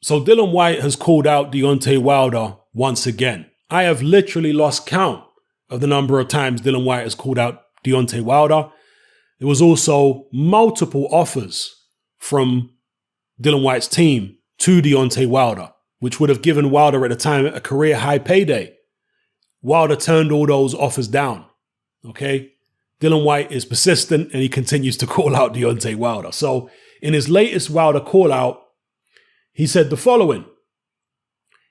So Dillian Whyte has called out Deontay Wilder once again. I have literally lost count of the number of times Dillian Whyte has called out Deontay Wilder. There was also multiple offers from Dillian Whyte's team to Deontay Wilder, which would have given Wilder at the time a career high payday. Wilder turned all those offers down. Okay? Dillian Whyte is persistent and he continues to call out Deontay Wilder. So in his latest Wilder call out, he said the following.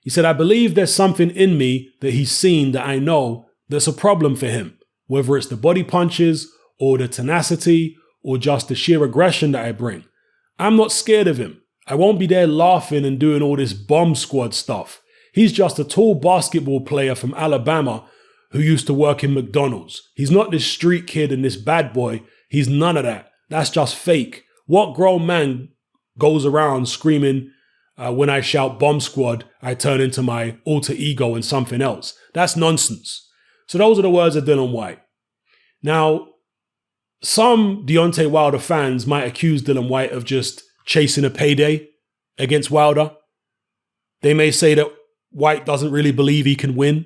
He said, I believe there's something in me that he's seen that I know that's a problem for him, whether it's the body punches or the tenacity or just the sheer aggression that I bring. I'm not scared of him. I won't be there laughing and doing all this bomb squad stuff. He's just a tall basketball player from Alabama who used to work in McDonald's. He's not this street kid and this bad boy. He's none of that. That's just fake. What grown man goes around screaming, when I shout bomb squad, I turn into my alter ego and something else? That's nonsense. So those are the words of Dillian Whyte. Now, some Deontay Wilder fans might accuse Dillian Whyte of just chasing a payday against Wilder. They may say that Whyte doesn't really believe he can win.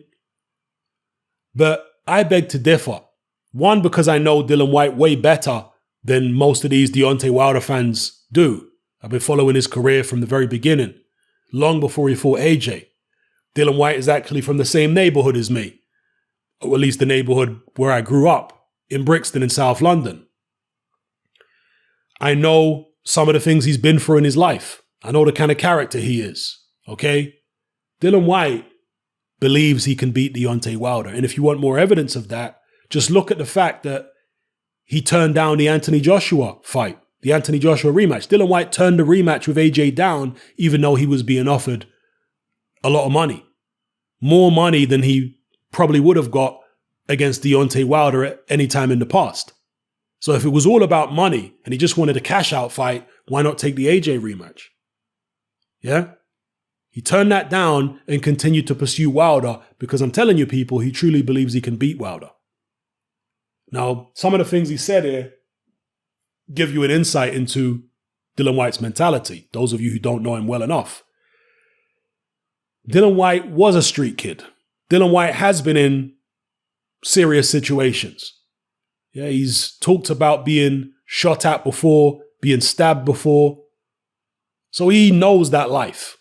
But I beg to differ. One, because I know Dillian Whyte way better than most of these Deontay Wilder fans do. I've been following his career from the very beginning, long before he fought AJ. Dillian Whyte is actually from the same neighborhood as me, or at least the neighborhood where I grew up, in Brixton in South London. I know some of the things he's been through in his life. I know the kind of character he is, okay? Dillian Whyte believes he can beat Deontay Wilder. And if you want more evidence of that, just look at the fact that he turned down the Anthony Joshua fight, the Anthony Joshua rematch. Dillian Whyte turned the rematch with AJ down, even though he was being offered a lot of money. More money than he probably would have got against Deontay Wilder at any time in the past. So if it was all about money and he just wanted a cash out fight, why not take the AJ rematch? Yeah? He turned that down and continued to pursue Wilder because I'm telling you people, he truly believes he can beat Wilder. Now, some of the things he said here give you an insight into Dillian Whyte's mentality, those of you who don't know him well enough. Dillian Whyte was a street kid. Dillian Whyte has been in serious situations. Yeah, he's talked about being shot at before, being stabbed before. So he knows that life.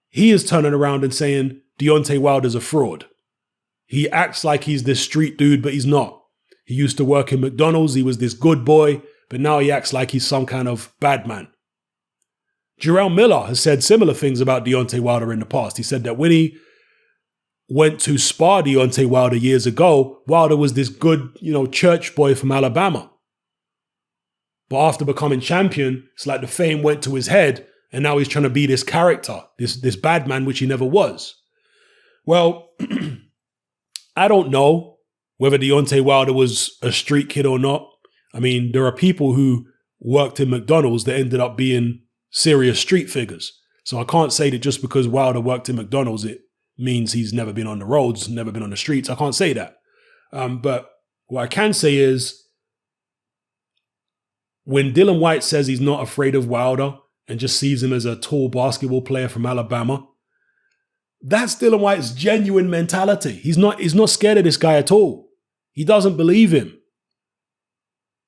He is turning around and saying Deontay Wilder's a fraud. He acts like he's this street dude, but he's not. He used to work in McDonald's. He was this good boy, but now he acts like he's some kind of bad man. Jarrell Miller has said similar things about Deontay Wilder in the past. He said that when he went to spar Deontay Wilder years ago, Wilder was this good, church boy from Alabama. But after becoming champion, it's like the fame went to his head, and now he's trying to be this character, this bad man, which he never was. Well, I don't know whether Deontay Wilder was a street kid or not. I mean, there are people who worked in McDonald's that ended up being serious street figures. So I can't say that just because Wilder worked in McDonald's, it means he's never been on the roads, never been on the streets. I can't say that. But what I can say is when Dillian Whyte says he's not afraid of Wilder and just sees him as a tall basketball player from Alabama, that's Dillian Whyte's genuine mentality. He's not scared of this guy at all. He doesn't believe him.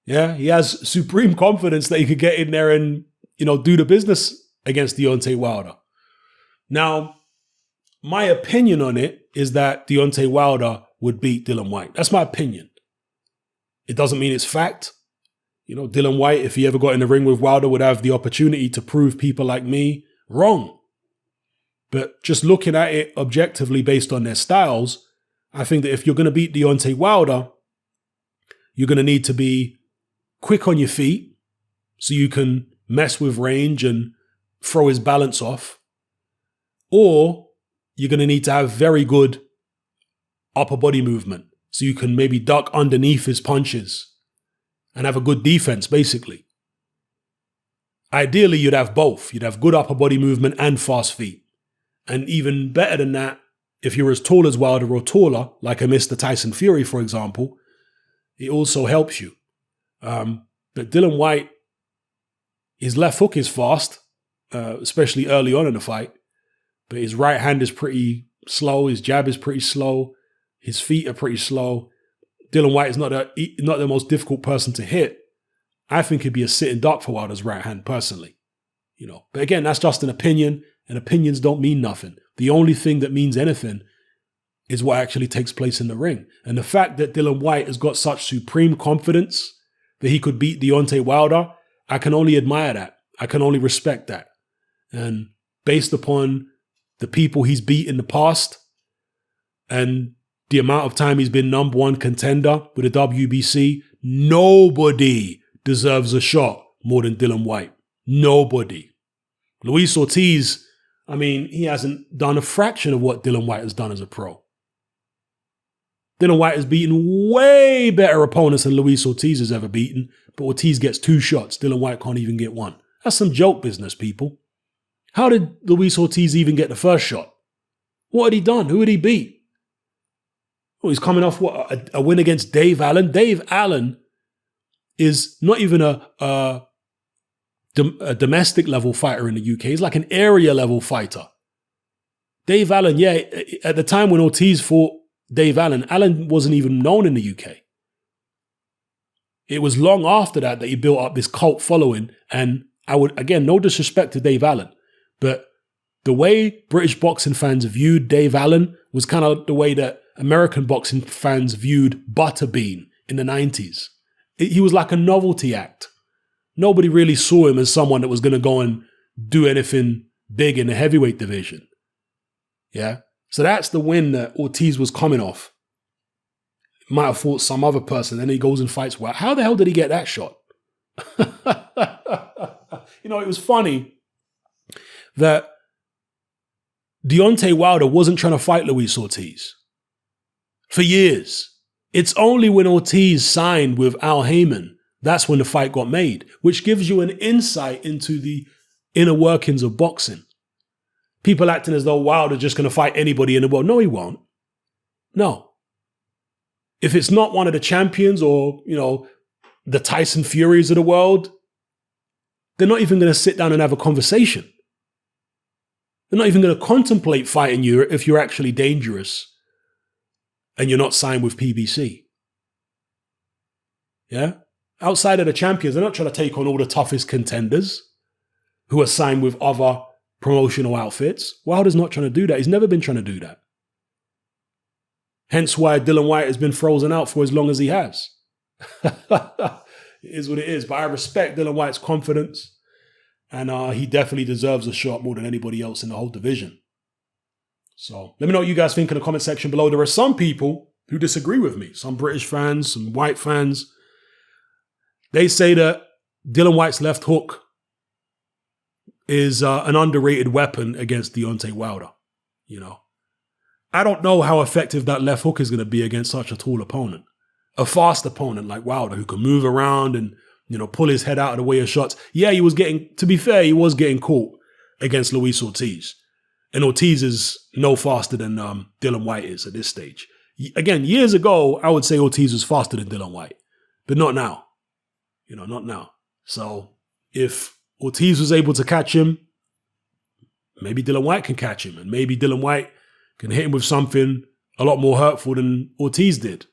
Yeah, he has supreme confidence that he could get in there and, do the business against Deontay Wilder. Now, my opinion on it is that Deontay Wilder would beat Dillian Whyte. That's my opinion. It doesn't mean it's fact. Dillian Whyte, if he ever got in the ring with Wilder, would have the opportunity to prove people like me wrong. But just looking at it objectively based on their styles, I think that if you're going to beat Deontay Wilder, you're going to need to be quick on your feet so you can mess with range and throw his balance off. Or you're going to need to have very good upper body movement so you can maybe duck underneath his punches and have a good defense, basically. Ideally, you'd have both. You'd have good upper body movement and fast feet. And even better than that, if you're as tall as Wilder or taller, like a Mr. Tyson Fury, for example, it also helps you. But Dillian Whyte, his left hook is fast. especially early on in the fight. But his right hand is pretty slow. His jab is pretty slow. His feet are pretty slow. Dillian Whyte is not the most difficult person to hit. I think he'd be a sitting duck for Wilder's right hand, personally. But again, that's just an opinion, and opinions don't mean nothing. The only thing that means anything is what actually takes place in the ring. And the fact that Dillian Whyte has got such supreme confidence that he could beat Deontay Wilder, I can only admire that. I can only respect that. And based upon the people he's beat in the past and the amount of time he's been number one contender with the WBC, nobody deserves a shot more than Dillian Whyte. Nobody. Luis Ortiz, he hasn't done a fraction of what Dillian Whyte has done as a pro. Dillian Whyte has beaten way better opponents than Luis Ortiz has ever beaten, but Ortiz gets 2 shots. Dillian Whyte can't even get 1. That's some joke business, people. How did Luis Ortiz even get the first shot? What had he done? Who had he beat? Oh, he's coming off a win against Dave Allen. Dave Allen is not even a domestic level fighter in the UK. He's like an area level fighter. Dave Allen, at the time when Ortiz fought Dave Allen, Allen wasn't even known in the UK. It was long after that he built up this cult following. And I would, again, no disrespect to Dave Allen, but the way British boxing fans viewed Dave Allen was kind of the way that American boxing fans viewed Butterbean in the 90s. He was like a novelty act. Nobody really saw him as someone that was going to go and do anything big in the heavyweight division. Yeah? So that's the win that Ortiz was coming off. Might have fought some other person, then he goes and fights well. How the hell did he get that shot? It was funny that Deontay Wilder wasn't trying to fight Luis Ortiz for years. It's only when Ortiz signed with Al Heyman, that's when the fight got made, which gives you an insight into the inner workings of boxing. People acting as though Wilder's just going to fight anybody in the world. No, he won't. No. If it's not one of the champions or, the Tyson Furies of the world, they're not even going to sit down and have a conversation. They're not even going to contemplate fighting you if you're actually dangerous and you're not signed with PBC. Yeah? Outside of the champions, they're not trying to take on all the toughest contenders who are signed with other promotional outfits. Wilder's not trying to do that. He's never been trying to do that. Hence why Dillian Whyte has been frozen out for as long as he has. It is what it is. But I respect Dillian Whyte's confidence. And he definitely deserves a shot more than anybody else in the whole division. So let me know what you guys think in the comment section below. There are some people who disagree with me. Some British fans, some white fans. They say that Dillian Whyte's left hook is an underrated weapon against Deontay Wilder. I don't know how effective that left hook is going to be against such a tall opponent. A fast opponent like Wilder who can move around and, pull his head out of the way of shots. Yeah, he was getting caught against Luis Ortiz. And Ortiz is no faster than Dillian Whyte is at this stage. Again, years ago, I would say Ortiz was faster than Dillian Whyte. But not now. Not now. So if Ortiz was able to catch him, maybe Dillian Whyte can catch him. And maybe Dillian Whyte can hit him with something a lot more hurtful than Ortiz did.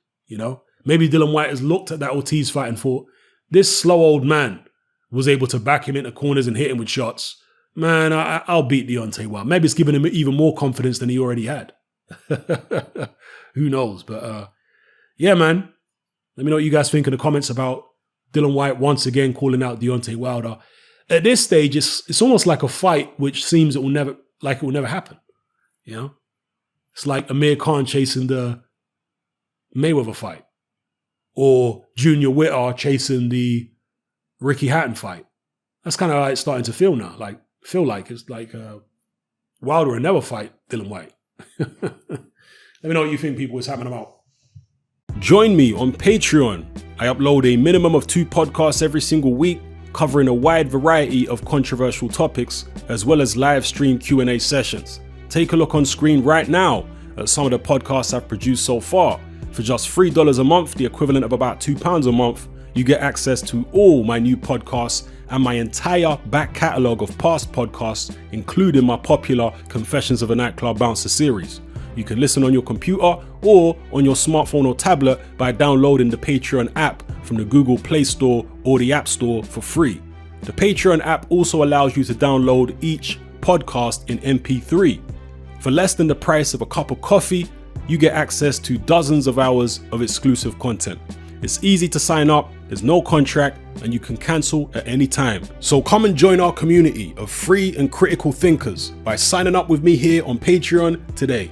Maybe Dillian Whyte has looked at that Ortiz fight and thought, this slow old man was able to back him into corners and hit him with shots. Man, I'll beat Deontay Wilder. Maybe it's given him even more confidence than he already had. Who knows? But yeah, man. Let me know what you guys think in the comments about Dillian Whyte once again calling out Deontay Wilder. At this stage, it's almost like a fight which seems it will never happen. It's like Amir Khan chasing the Mayweather fight, or Junior Witter chasing the Ricky Hatton fight. That's kind of how it's starting to feel now. It's like Wilder will never fight Dillian Whyte. Let me know what you think, people, is happening about. Join me on Patreon. I upload a minimum of 2 podcasts every single week, covering a wide variety of controversial topics, as well as live stream Q&A sessions. Take a look on screen right now at some of the podcasts I've produced so far. For just $3 a month, the equivalent of about £2 a month, you get access to all my new podcasts and my entire back catalogue of past podcasts, including my popular Confessions of a Nightclub Bouncer series. You can listen on your computer or on your smartphone or tablet by downloading the Patreon app from the Google Play Store or the App Store for free. The Patreon app also allows you to download each podcast in MP3. For less than the price of a cup of coffee, you get access to dozens of hours of exclusive content. It's easy to sign up, there's no contract, and you can cancel at any time. So come and join our community of free and critical thinkers by signing up with me here on Patreon today.